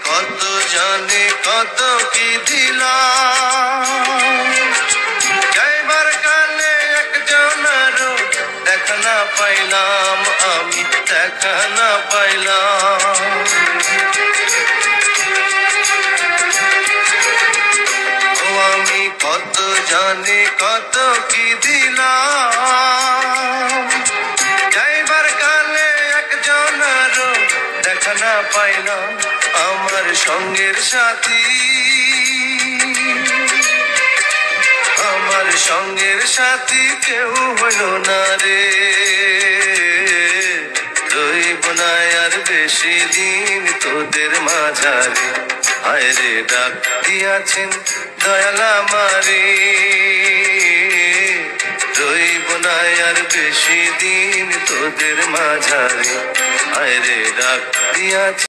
কত জানি কত কি দিলাম, যাইবার কালে একজনেরও দেখা না পাইলাম, আমি দেখা না পাইলাম। ও আমি কত জানি কত কি দিলাম, যাইবার কালে একজনেরও দেখা না পাইলাম। আমার সঙ্গের সাথী, আমার সঙ্গের সাথী কেউ হইল না রে, রইব না আর বেশি দিন তোদের মাঝারে। হায় রে ডাক দিয়াছেন দয়াল আমারে, রইব না আর বেশি দিন তোদের মাঝারে। হায় রে ডাক দিয়াছেন